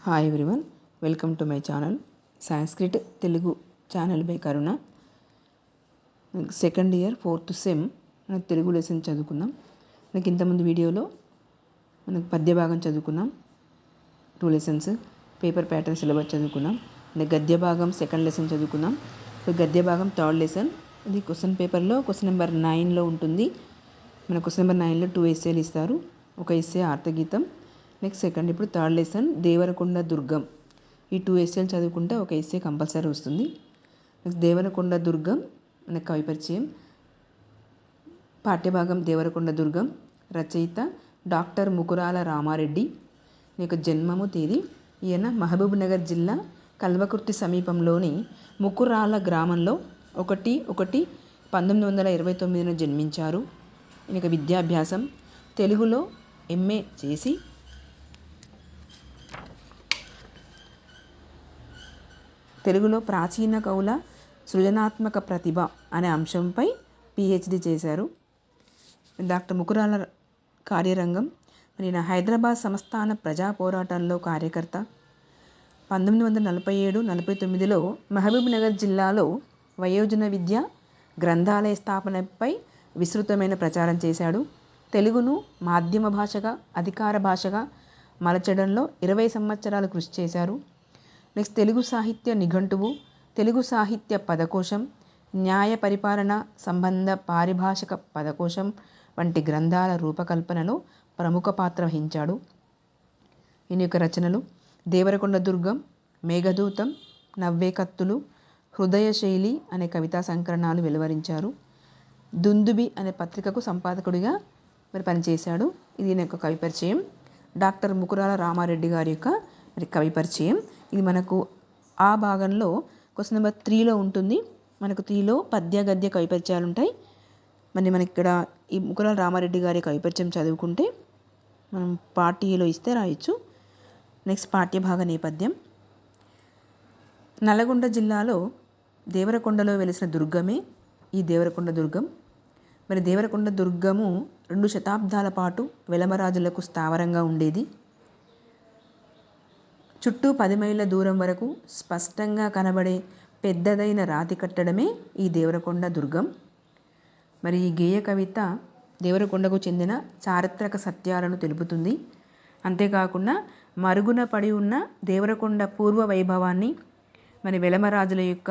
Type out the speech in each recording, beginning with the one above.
Hi everyone, welcome to my channel Sanskrit Telugu channel by Karuna. Second year 4th sem మనకు Telugu lesson చదువుకున్నాం. మనకి ఇంతకుముందు వీడియోలో మనకు పద్య భాగం చదువుకున్నాం, 2 లెసన్స్, పేపర్ ప్యాటర్న్ సిలబస్ చదువుకున్నాం. గద్య భాగం సెకండ్ లెసన్ చదువుకున్నాం. ఇప్పుడు గద్య భాగం థర్డ్ లెసన్. ఇది క్వశ్చన్ పేపర్లో క్వశ్చన్ నెంబర్ 9లో ఉంటుంది. మన క్వశ్చన్ నెంబర్ 9లో 2 ఎస్సేలు ఇస్తారు. ఒక ఎస్సే ఆర్తగీతం. నెక్స్ట్ సెకండ్, ఇప్పుడు థర్డ్ లెసన్ దేవరకొండ దుర్గం. ఈ 2 ఎస్సేలు చదువుకుంటే ఒక ఎస్సే కంపల్సరీ వస్తుంది. నెక్స్ట్ దేవరకొండ దుర్గం మనకు కవి పరిచయం. పాఠ్యభాగం దేవరకొండ దుర్గం. రచయిత డాక్టర్ ముకురాల రామారెడ్డి. యొక్క జన్మము తేదీ, ఈయన మహబూబ్ నగర్ జిల్లా కల్వకుర్తి సమీపంలోని ముకురాల గ్రామంలో 1/1/1929 జన్మించారు. ఈయన విద్యాభ్యాసం తెలుగులో MA చేసి తెలుగులో ప్రాచీన కవుల సృజనాత్మక ప్రతిభ అనే అంశంపై PhD చేశారు. డాక్టర్ ముకురాల కార్యరంగం, ఈయన హైదరాబాద్ సంస్థాన ప్రజా పోరాటాల్లో కార్యకర్త. 1947-49లో మహబూబ్ నగర్ జిల్లాలో వయోజన విద్య, గ్రంథాలయ స్థాపనపై విస్తృతమైన ప్రచారం చేశాడు. తెలుగును మాధ్యమ భాషగా, అధికార భాషగా మలచడంలో 20 సంవత్సరాలు కృషి చేశారు. నెక్స్ట్ తెలుగు సాహిత్య నిఘంటువు, తెలుగు సాహిత్య పదకోశం, న్యాయ పరిపాలన సంబంధ పారిభాషిక పదకోశం వంటి గ్రంథాల రూపకల్పనలో ప్రముఖ పాత్ర వహించాడు. ఈయన యొక్క రచనలు దేవరకొండ దుర్గం, మేఘదూతం, నవ్వే కత్తులు, హృదయ శైలి అనే కవితా సంకలనాలు వెలువరించారు. దుందుబి అనే పత్రికకు సంపాదకుడిగా పనిచేశాడు. ఇది ఈయన యొక్క కవి పరిచయం. డాక్టర్ ముకురాల రామారెడ్డి గారి యొక్క కవి పరిచయం. ఇది మనకు ఆ భాగంలో క్వశ్చన్ నెంబర్ 3లో ఉంటుంది. మనకు 3లో పద్య గద్య కవి పరిచయాలు ఉంటాయి. మనకి ఇక్కడ ఈ ముకురాల రామారెడ్డి గారి కవి పరిచయం చదువుకుంటే మనం పార్ట్ ఏలో ఇస్తే రాయొచ్చు. నెక్స్ట్ పాఠ్యభాగ నేపథ్యం. నల్గొండ జిల్లాలో దేవరకొండలో వెలిసిన దుర్గమే ఈ దేవరకొండ దుర్గం. మరి దేవరకొండ దుర్గము 2 శతాబ్దాల పాటు వెలమరాజులకు స్థావరంగా ఉండేది. చుట్టూ 10 మైళ్ళ దూరం వరకు స్పష్టంగా కనబడే పెద్దదైన రాతి కట్టడమే ఈ దేవరకొండ దుర్గం. మరి ఈ గేయ కవిత దేవరకొండకు చెందిన చారిత్రక సత్యాలను తెలుపుతుంది. అంతేకాకుండా మరుగున పడి ఉన్న దేవరకొండ పూర్వ వైభవాన్ని, మరి వెలమరాజుల యొక్క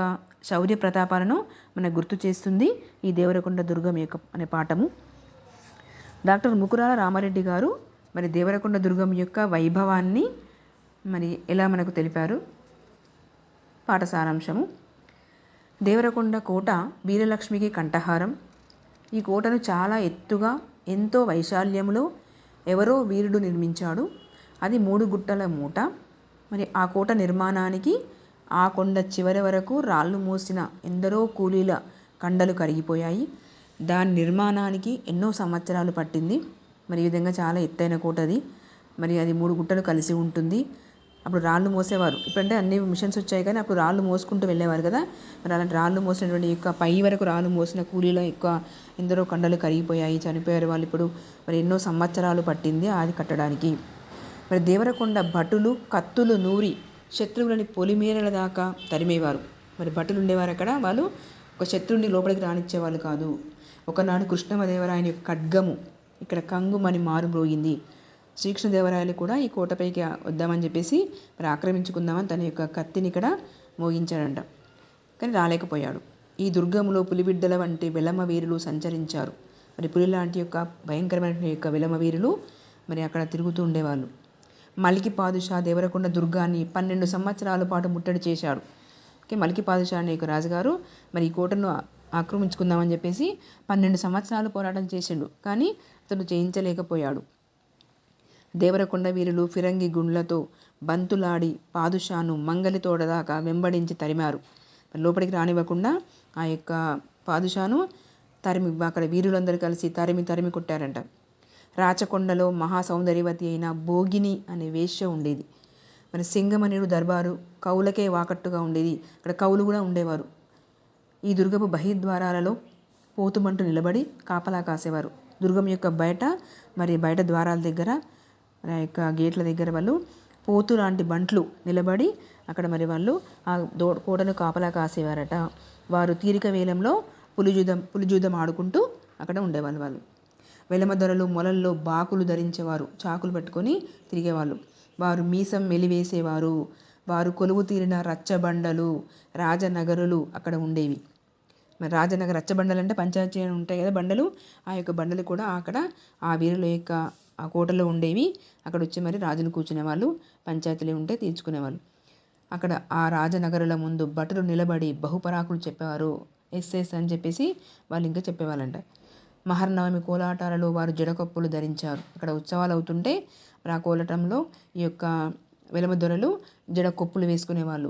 శౌర్య ప్రతాపాలను మనకు గుర్తు చేస్తుంది ఈ దేవరకొండ దుర్గం యొక్క అనే పాఠము. డాక్టర్ ముకురాల రామారెడ్డి గారు మరి దేవరకొండ దుర్గం యొక్క వైభవాన్ని మరి ఎలా మనకు తెలిపారు. పాఠ సారాంశము. దేవరకొండ కోట వీరలక్ష్మికి కంఠహారం. ఈ కోటను చాలా ఎత్తుగా, ఎంతో వైశాల్యంలో ఎవరో వీరుడు నిర్మించాడు. అది 3 గుట్టల మూట. మరి ఆ కోట నిర్మాణానికి ఆ కొండ చివరి వరకు రాళ్ళు మోసిన ఎందరో కూలీల కండలు కరిగిపోయాయి. దాని నిర్మాణానికి ఎన్నో సంవత్సరాలు పట్టింది. మరి ఈ విధంగా చాలా ఎత్తైన కోట అది. మరి అది 3 గుట్టలు కలిసి ఉంటుంది. అప్పుడు రాళ్ళు మోసేవారు. ఇప్పుడంటే అన్ని మిషన్స్ వచ్చాయి, కానీ అప్పుడు రాళ్ళు మోసుకుంటూ వెళ్ళేవారు కదా. మరి అలాంటి రాళ్ళు మోసినటువంటి యొక్క పై వరకు రాళ్ళు మోసిన కూలీల యొక్క ఎందరో కండలు కరిగిపోయాయి, చనిపోయారు వాళ్ళు. ఇప్పుడు మరి ఎన్నో సంవత్సరాలు పట్టింది అది కట్టడానికి. మరి దేవరకొండ భటులు కత్తులు నూరి శత్రువులని పొలిమేరల దాకా తరిమేవారు. మరి భటులు ఉండేవారు అక్కడ, వాళ్ళు ఒక శత్రువుని లోపలికి రానిచ్చేవాళ్ళు కాదు. ఒకనాడు కృష్ణదేవరాయని యొక్క ఖడ్గము ఇక్కడ కంగుమని మారుమ్రోగింది. శ్రీకృష్ణదేవరాయలు కూడా ఈ కోటపైకి వద్దామని చెప్పేసి మరి ఆక్రమించుకుందామని తన యొక్క కత్తిని ఇక్కడ మోగించాడంట, కానీ రాలేకపోయాడు. ఈ దుర్గములో పులిబిడ్డల వంటి వెలమ వీరులు సంచరించారు. మరి పులి లాంటి యొక్క భయంకరమైన యొక్క వెలమ వీరులు మరి అక్కడ తిరుగుతూ ఉండేవాళ్ళు. మలికి పాదుషా దేవరకొండ దుర్గాన్ని 12 సంవత్సరాల పాటు ముట్టడి చేశాడు. మలికి పాదుషా అనే యొక్క రాజుగారు మరి ఈ కోటను ఆక్రమించుకుందామని చెప్పేసి 12 సంవత్సరాలు పోరాటం చేసిండు, కానీ అతను చేయించలేకపోయాడు. దేవరకొండ వీరులు ఫిరంగి గుండ్లతో బంతులాడి పాదుషాను మంగలి తోడదాకా వెంబడించి తరిమారు. లోపలికి రానివ్వకుండా ఆ యొక్క పాదుషాను అక్కడ వీరులందరూ కలిసి తరిమి కొట్టారంట. రాచకొండలో మహాసౌందర్యవతి అయిన భోగిని అనే వేశ్య ఉండేది. మరి సింగమణిడు దర్బారు కవులకే వాకట్టుగా ఉండేది. అక్కడ కవులు కూడా ఉండేవారు. ఈ దుర్గపు బహిర్ద్వారాలలో పోతుమంటూ నిలబడి కాపలా కాసేవారు. దుర్గం యొక్క బయట ద్వారాల దగ్గర, ఆ యొక్క గేట్ల దగ్గర వాళ్ళు పోతు లాంటి బంట్లు నిలబడి అక్కడ మరి వాళ్ళు ఆ కోటను కాపలా కాసేవారట. వారు తీరిక వేలంలో పులిజూదం ఆడుకుంటూ అక్కడ ఉండేవాళ్ళు. వాళ్ళు వెలమదొరలు మొలల్లో బాకులు ధరించేవారు, చాకులు పట్టుకొని తిరిగేవాళ్ళు. వారు మీసం మెలివేసేవారు. వారు కొలువు తీరిన రచ్చబండలు, రాజనగరులు అక్కడ ఉండేవి. మరి రాజనగర రచ్చబండలు అంటే పంచాయతీ ఉంటాయి కదా బండలు, ఆ యొక్క బండలు కూడా అక్కడ ఆ వీరుల యొక్క ఆ కోటలో ఉండేవి. అక్కడ వచ్చి మరి రాజులు కూర్చునేవాళ్ళు, పంచాయతీలు ఉంటే తీర్చుకునేవాళ్ళు. అక్కడ ఆ రాజనగరుల ముందు భటులు నిలబడి బహుపరాకులు చెప్పేవారు. ఎస్ అని చెప్పేసి వాళ్ళు ఇంకా చెప్పేవాళ్ళంట. మహర్నవమి కోలాటాలలో వారు జడకొప్పులు ధరించారు. అక్కడ ఉత్సవాలు అవుతుంటే ఆ కోలాటంలో ఈ యొక్క వెలమదొరలు జడకొప్పులు వేసుకునేవాళ్ళు.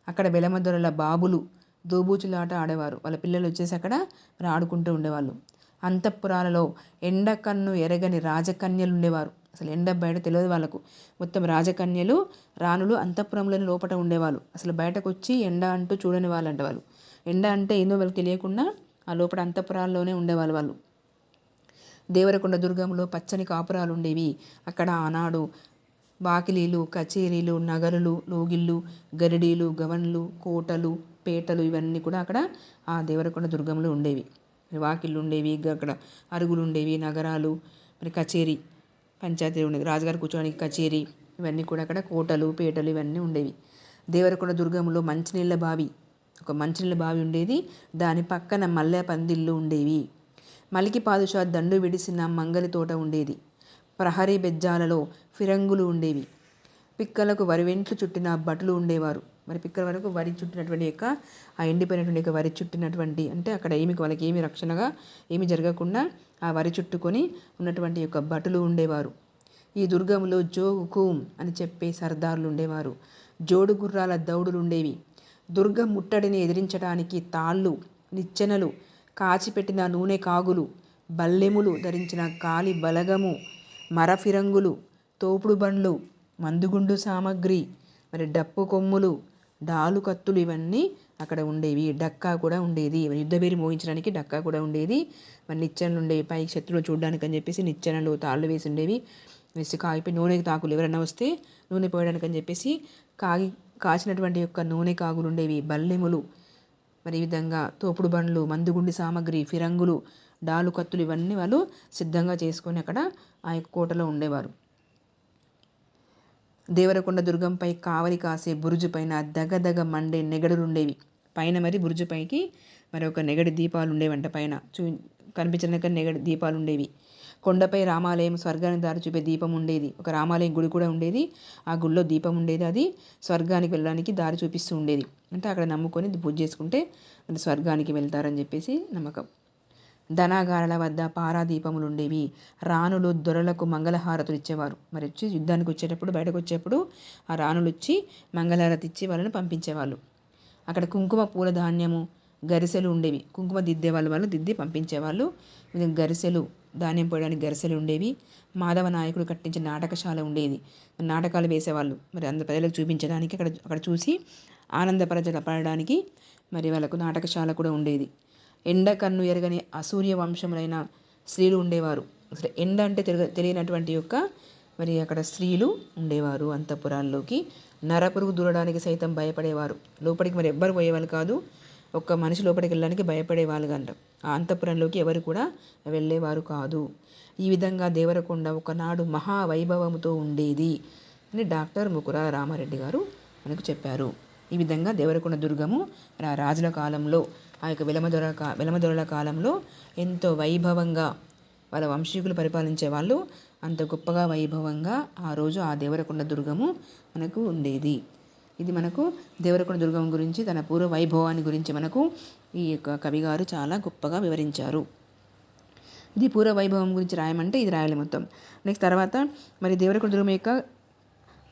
అక్కడ వెలమదొరల బాబులు దోబూచులాట ఆడేవారు. వాళ్ళ పిల్లలు వచ్చేసి అక్కడ ఆడుకుంటూ ఉండేవాళ్ళు. అంతఃపురాలలో ఎండ కన్ను ఎరగని రాజకన్యలు ఉండేవారు. అసలు ఎండ బయట తెలియదు వాళ్ళకు. మొత్తం రాజకన్యలు రాణులు అంతఃపురంలోని లోపల ఉండేవాళ్ళు. అసలు బయటకు వచ్చి ఎండ అంటూ చూడని వాళ్ళంట. వాళ్ళు ఎండ అంటే ఏందో వాళ్ళకి తెలియకుండా ఆ లోపల అంతఃపురాల్లోనే ఉండేవాళ్ళు. వాళ్ళు దేవరకొండ దుర్గంలో పచ్చని కాపురాలు ఉండేవి. అక్కడ ఆనాడు వాకిలీలు, కచేరీలు, నగరులు, లోగిళ్ళు, గరిడీలు, గవన్లు, కోటలు, పేటలు ఇవన్నీ కూడా అక్కడ ఆ దేవరకొండ దుర్గంలో ఉండేవి. వాకిళ్ళు ఉండేవి, అక్కడ అరుగులు ఉండేవి, నగరాలు, మరి కచేరీ పంచాయతీ ఉండేది, రాజుగారు కూర్చోడానికి కచేరీ, ఇవన్నీ కూడా అక్కడ కోటలు, పేటలు ఇవన్నీ ఉండేవి. దేవరకొండ దుర్గంలో ఒక మంచినీళ్ళ బావి ఉండేది. దాని పక్కన మల్లె పందిళ్ళు ఉండేవి. మలికి పాదుషా దండు విడిసిన మంగలి తోట ఉండేది. ప్రహరీ బెజ్జాలలో ఫిరంగులు ఉండేవి. పిక్కలకు వరివెంట్లు చుట్టిన భటులు ఉండేవారు. మరి పిక్కల వరకు వరి చుట్టినటువంటి యొక్క ఆ ఎండిపోయినటువంటి యొక్క వరి చుట్టినటువంటి అంటే అక్కడ వాళ్ళకి ఏమి రక్షణగా ఏమి జరగకుండా ఆ వరి చుట్టుకొని ఉన్నటువంటి యొక్క భటులు ఉండేవారు. ఈ దుర్గంలో జోగుకూం అని చెప్పే సర్దారులు ఉండేవారు. జోడు గుర్రాల దౌడులు ఉండేవి. దుర్గం ముట్టడిని ఎదిరించడానికి తాళ్ళు, నిచ్చెనలు, కాచిపెట్టిన నూనె కాగులు, బల్లెములు ధరించిన కాలి బలగము, మరఫిరంగులు, తోపుడు బండ్లు, మందుగుండు సామగ్రి, మరి డప్పు కొమ్ములు, డాలు కత్తులు ఇవన్నీ అక్కడ ఉండేవి. డక్కా కూడా ఉండేది. యుద్ధభేరి మోగించడానికి డక్కా కూడా ఉండేది. మరి నిచ్చెనలు ఉండేవి. పైకి శత్రువులు చూడడానికి అని చెప్పేసి నిచ్చెనలు తాళ్ళు వేసి ఉండేవి. వేసి కాగిపోయి నూనె తాకులు ఎవరైనా వస్తే నూనె పోయడానికి అని చెప్పేసి కాచినటువంటి యొక్క నూనె కాగులు ఉండేవి. బల్లెములు, మరి ఈ విధంగా తోపుడు బండ్లు, మందుగుండి సామగ్రి, ఫిరంగులు, డాలు కత్తులు ఇవన్నీ వాళ్ళు సిద్ధంగా చేసుకొని అక్కడ ఆ యొక్క కోటలో ఉండేవారు. దేవరకొండ దుర్గంపై కావలి కాసే బురుజు పైన దగదగ మండే నెగడులు ఉండేవి. పైన మరి బురుజు పైకి మరి ఒక నెగడి దీపాలు ఉండేవంట. పైన కనిపించడానికి నెగడి దీపాలు ఉండేవి. కొండపై రామాలయం, స్వర్గానికి దారి చూపే దీపం ఉండేది. ఒక రామాలయం గుడి కూడా ఉండేది. ఆ గుడిలో దీపం ఉండేది. అది స్వర్గానికి వెళ్ళడానికి దారి చూపిస్తూ ఉండేది. అంటే అక్కడ నమ్ముకొని పూజ చేసుకుంటే అది స్వర్గానికి వెళ్తారని చెప్పేసి నమ్మకం. ధనాగారాల వద్ద పారాదీపములు ఉండేవి. రాణులు దొరలకు మంగళహారతులు ఇచ్చేవారు. మరి వచ్చి యుద్ధానికి వచ్చేటప్పుడు బయటకు వచ్చేటప్పుడు ఆ రాణులు వచ్చి మంగళహారతి ఇచ్చి వాళ్ళని పంపించేవాళ్ళు. అక్కడ కుంకుమ పూల ధాన్యము, గరిసెలు ఉండేవి. కుంకుమ వాళ్ళు దిద్ది పంపించేవాళ్ళు. గరిసెలు, ధాన్యం పోయడానికి గరిసెలు ఉండేవి. మాధవ నాయకుడు కట్టించిన నాటకశాల ఉండేది. నాటకాలు వేసేవాళ్ళు. మరి అందరు ప్రజలకు చూపించడానికి అక్కడ చూసి ఆనందపడడానికి మరి వాళ్ళకు నాటకశాల కూడా ఉండేది. ఎండ కన్ను ఎరగని అసూర్య వంశములైన స్త్రీలు ఉండేవారు. అసలు ఎండ అంటే తెలియనటువంటి యొక్క మరి అక్కడ స్త్రీలు ఉండేవారు. అంతఃపురాల్లోకి నరపురుగు దూరడానికి సైతం భయపడేవారు. లోపలికి మరి ఎవ్వరు పోయేవాళ్ళు కాదు. ఒక్క మనిషి లోపలికి వెళ్ళడానికి భయపడేవాళ్ళు అంట. ఆ అంతఃపురంలోకి ఎవరు కూడా వెళ్ళేవారు కాదు. ఈ విధంగా దేవరకొండ ఒకనాడు మహావైభవముతో ఉండేది అని డాక్టర్ ముకుర రామారెడ్డి గారు మనకు చెప్పారు. ఈ విధంగా దేవరకొండ దుర్గము రాజుల కాలంలో, ఆ యొక్క వెలమదొరల కాలంలో ఎంతో వైభవంగా వాళ్ళ వంశీకులు పరిపాలించే వాళ్ళు అంత గొప్పగా వైభవంగా ఆ రోజు ఆ దేవరకొండ దుర్గము మనకు ఉండేది. ఇది మనకు దేవరకొండ దుర్గం గురించి, తన పూర్వ వైభవాన్ని గురించి మనకు ఈ యొక్క కవిగారు చాలా గొప్పగా వివరించారు. ఇది పూర్వ వైభవం గురించి రాయమంటే ఇది రాయాలి మొత్తం. నెక్స్ట్ తర్వాత మరి దేవరకొండ దుర్గం యొక్క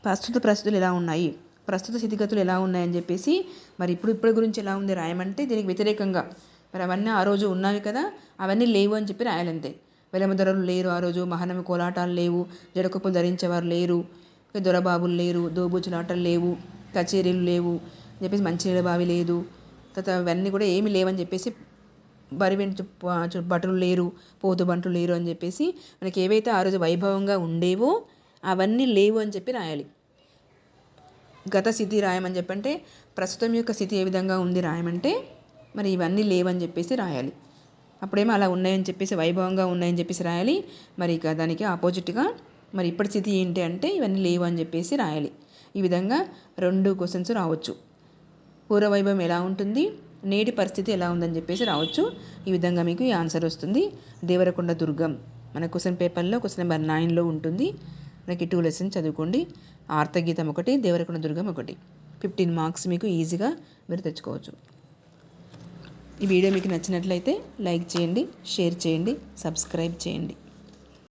ప్రస్తుతులు ఎలా ఉన్నాయి, ప్రస్తుత స్థితిగతులు ఎలా ఉన్నాయని చెప్పేసి మరి ఇప్పుడు గురించి ఎలా ఉంది రాయమంటే దీనికి వ్యతిరేకంగా మరి అవన్నీ ఆ రోజు ఉన్నవి కదా, అవన్నీ లేవు అని చెప్పి రాయాలంతే. వెలమదొరలు లేరు ఆ రోజు, మహానవమి కోలాటాలు లేవు, జడకొప్పులు ధరించేవారు లేరు, దొరబాబులు లేరు, దోబూచులాటలు లేవు, కచేరీలు లేవు అని చెప్పేసి, మంచినీళ్ళ బావి లేదు, తర్వాత అవన్నీ కూడా ఏమి లేవని చెప్పేసి, బరివెంటు భటులు లేరు, పోతు బంట్లు లేరు అని చెప్పేసి మనకి ఏవైతే ఆ రోజు వైభవంగా ఉండేవో అవన్నీ లేవు అని చెప్పి రాయాలి. గత స్థితి రాయమని చెప్పంటే ప్రస్తుతం యొక్క స్థితి ఏ విధంగా ఉంది రాయమంటే మరి ఇవన్నీ లేవని చెప్పేసి రాయాలి. అప్పుడేమో అలా ఉన్నాయని చెప్పేసి వైభవంగా ఉన్నాయని చెప్పేసి రాయాలి. మరి ఇక దానికి ఆపోజిట్గా మరి ఇప్పటి స్థితి ఏంటి అంటే ఇవన్నీ లేవు అని చెప్పేసి రాయాలి. ఈ విధంగా 2 క్వశ్చన్స్ రావచ్చు. పూర్వవైభవం ఎలా ఉంటుంది, నేటి పరిస్థితి ఎలా ఉందని చెప్పేసి రావచ్చు. ఈ విధంగా మీకు ఈ ఆన్సర్ వస్తుంది. దేవరకొండ దుర్గం మన క్వశ్చన్ పేపర్లో క్వశ్చన్ నెంబర్ 9లో ఉంటుంది. మనకి 2 లెసన్స్ చదువుకోండి. ఆర్తగీతం ఒకటి, దేవరకొండ దుర్గం ఒకటి. 15 మార్క్స్ మీకు ఈజీగా మీరు తెచ్చుకోవచ్చు. ఈ వీడియో మీకు నచ్చినట్లయితే లైక్ చేయండి, షేర్ చేయండి, సబ్స్క్రైబ్ చేయండి.